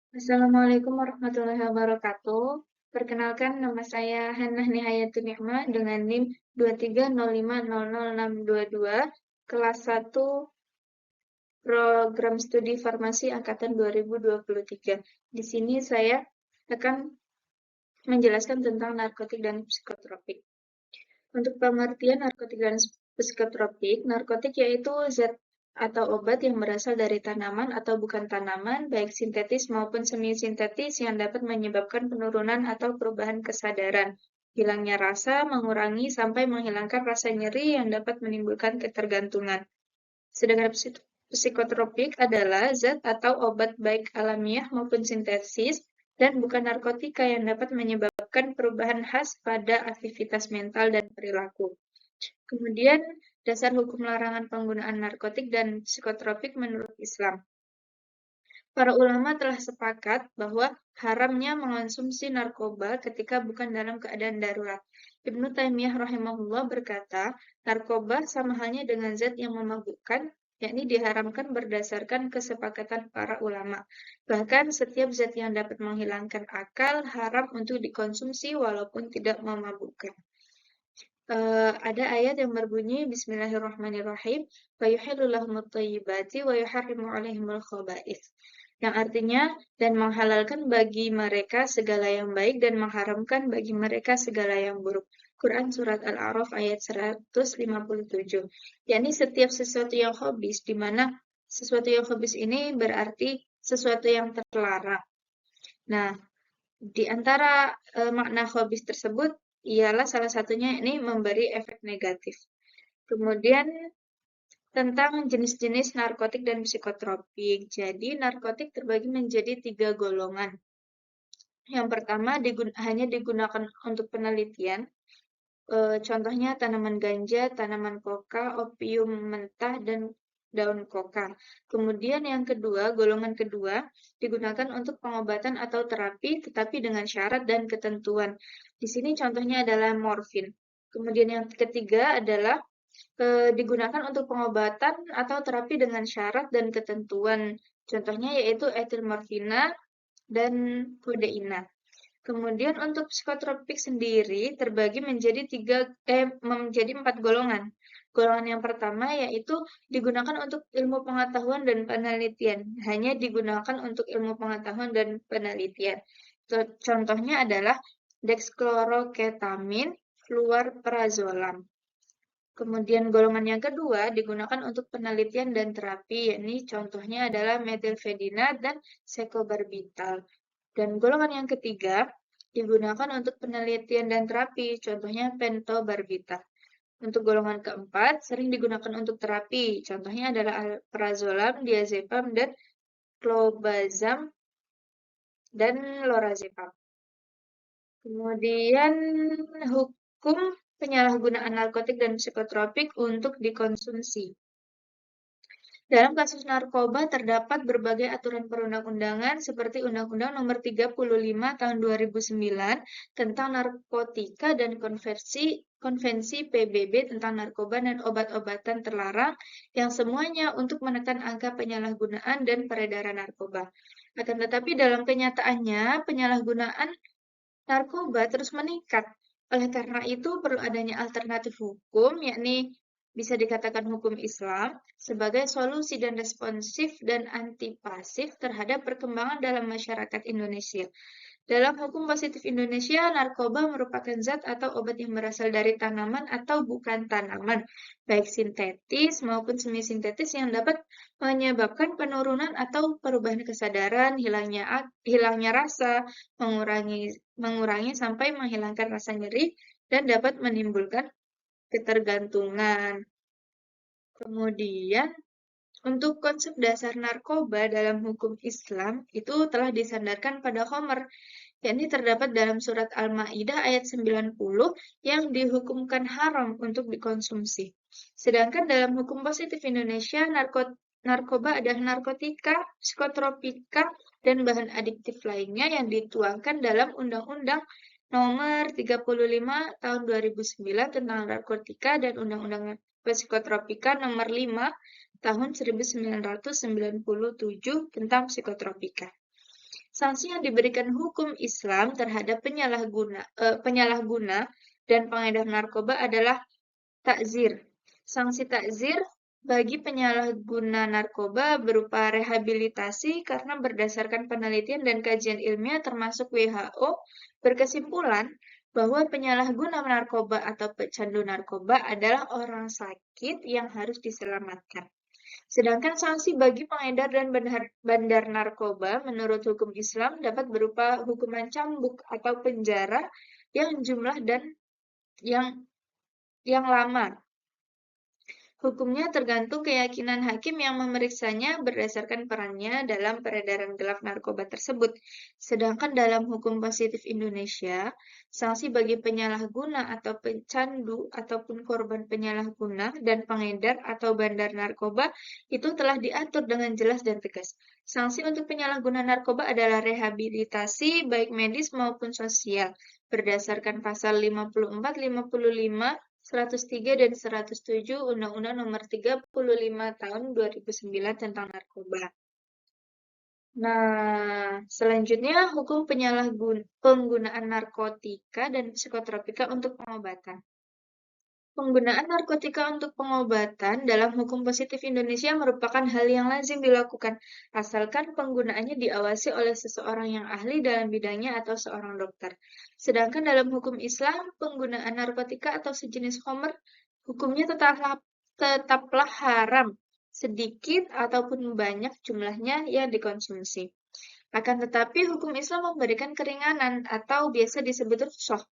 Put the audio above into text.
Assalamualaikum warahmatullahi wabarakatuh. Perkenalkan, nama saya Hannah Nihayatun Nihma dengan NIM 230500622, kelas 1 Program Studi Farmasi Angkatan 2023. Di sini saya akan menjelaskan tentang narkotik dan psikotropik. Untuk pengertian narkotik dan psikotropik, narkotik yaitu zat atau obat yang berasal dari tanaman atau bukan tanaman, baik sintetis maupun semi-sintetis yang dapat menyebabkan penurunan atau perubahan kesadaran, hilangnya rasa, mengurangi sampai menghilangkan rasa nyeri yang dapat menimbulkan ketergantungan. Sedangkan psikotropik adalah zat atau obat baik alamiah maupun sintesis dan bukan narkotika yang dapat menyebabkan perubahan khas pada aktivitas mental dan perilaku. Kemudian, dasar hukum larangan penggunaan narkotik dan psikotropik menurut Islam. Para ulama telah sepakat bahwa haramnya mengonsumsi narkoba ketika bukan dalam keadaan darurat. Ibnu Taimiyah rahimahullah berkata, narkoba sama halnya dengan zat yang memabukkan, yakni diharamkan berdasarkan kesepakatan para ulama. Bahkan setiap zat yang dapat menghilangkan akal haram untuk dikonsumsi walaupun tidak memabukkan. Ada ayat yang berbunyi Bismillahirrahmanirrahim wa yuhillu lahumut thayyibati wa yuharrimu 'alaihimul khaba'ith, yang artinya dan menghalalkan bagi mereka segala yang baik dan mengharamkan bagi mereka segala yang buruk. Quran surat Al-A'raf ayat 157. Yakni setiap sesuatu yang khabis, di mana sesuatu yang khabis ini berarti sesuatu yang terlarang. Nah, di antara makna khabis tersebut ialah salah satunya ini memberi efek negatif. Kemudian tentang jenis-jenis narkotik dan psikotropik. Jadi narkotik terbagi menjadi 3 golongan. Yang pertama hanya digunakan untuk penelitian. Contohnya tanaman ganja, tanaman koka, opium mentah, dan daun koka. Kemudian yang kedua, golongan kedua, digunakan untuk pengobatan atau terapi, tetapi dengan syarat dan ketentuan. Di sini contohnya adalah morfin. Kemudian yang ketiga adalah digunakan untuk pengobatan atau terapi dengan syarat dan ketentuan. Contohnya yaitu etilmorfina dan kodeina. Kemudian untuk psikotropik sendiri terbagi menjadi 4 golongan. Golongan yang pertama yaitu digunakan untuk ilmu pengetahuan dan penelitian. Hanya digunakan untuk ilmu pengetahuan dan penelitian. Contohnya adalah dexchloroketamin, fluarprazolam. Kemudian golongan yang kedua digunakan untuk penelitian dan terapi, yakni contohnya adalah metilfedina dan secobarbital. Dan golongan yang ketiga digunakan untuk penelitian dan terapi, contohnya pentobarbital. Untuk golongan keempat sering digunakan untuk terapi, contohnya adalah alprazolam, diazepam, dan clobazam dan lorazepam. Kemudian hukum penyalahgunaan narkotik dan psikotropik untuk dikonsumsi. Dalam kasus narkoba terdapat berbagai aturan perundang-undangan seperti Undang-Undang Nomor 35 Tahun 2009 tentang narkotika dan Konvensi PBB tentang narkoba dan obat-obatan terlarang yang semuanya untuk menekan angka penyalahgunaan dan peredaran narkoba. Akan tetapi dalam kenyataannya penyalahgunaan narkoba terus meningkat. Oleh karena itu, perlu adanya alternatif hukum, yakni bisa dikatakan hukum Islam, sebagai solusi dan responsif dan antipasif terhadap perkembangan dalam masyarakat Indonesia. Dalam hukum positif Indonesia, narkoba merupakan zat atau obat yang berasal dari tanaman atau bukan tanaman, baik sintetis maupun semi-sintetis yang dapat menyebabkan penurunan atau perubahan kesadaran, hilangnya rasa, mengurangi sampai menghilangkan rasa nyeri, dan dapat menimbulkan ketergantungan. Kemudian, untuk konsep dasar narkoba dalam hukum Islam itu telah disandarkan pada Khomer, yakni terdapat dalam surat Al-Maidah ayat 90 yang dihukumkan haram untuk dikonsumsi. Sedangkan dalam hukum positif Indonesia, narkoba adalah narkotika, psikotropika, dan bahan adiktif lainnya yang dituangkan dalam Undang-Undang Nomor 35 Tahun 2009 tentang narkotika dan Undang-Undang Psikotropika Nomor 5 Tahun 1997 tentang psikotropika. Sanksi yang diberikan hukum Islam terhadap penyalahguna dan pengedar narkoba adalah takzir. Sanksi takzir bagi penyalahguna narkoba berupa rehabilitasi karena berdasarkan penelitian dan kajian ilmiah termasuk WHO berkesimpulan bahwa penyalahguna narkoba atau pecandu narkoba adalah orang sakit yang harus diselamatkan. Sedangkan sanksi bagi pengedar dan bandar narkoba menurut hukum Islam dapat berupa hukuman cambuk atau penjara yang jumlah dan yang lama. Hukumnya tergantung keyakinan hakim yang memeriksanya berdasarkan perannya dalam peredaran gelap narkoba tersebut. Sedangkan dalam hukum positif Indonesia, sanksi bagi penyalahguna atau pecandu ataupun korban penyalahguna dan pengedar atau bandar narkoba itu telah diatur dengan jelas dan tegas. Sanksi untuk penyalahguna narkoba adalah rehabilitasi baik medis maupun sosial berdasarkan pasal 54, 55, 103 dan 107 Undang-Undang Nomor 35 Tahun 2009 tentang narkoba. Nah, selanjutnya hukum penggunaan narkotika dan psikotropika untuk pengobatan. Penggunaan narkotika untuk pengobatan dalam hukum positif Indonesia merupakan hal yang lazim dilakukan, asalkan penggunaannya diawasi oleh seseorang yang ahli dalam bidangnya atau seorang dokter. Sedangkan dalam hukum Islam, penggunaan narkotika atau sejenis khamr, hukumnya tetaplah haram, sedikit ataupun banyak jumlahnya yang dikonsumsi. Akan tetapi, hukum Islam memberikan keringanan atau biasa disebut rukhsah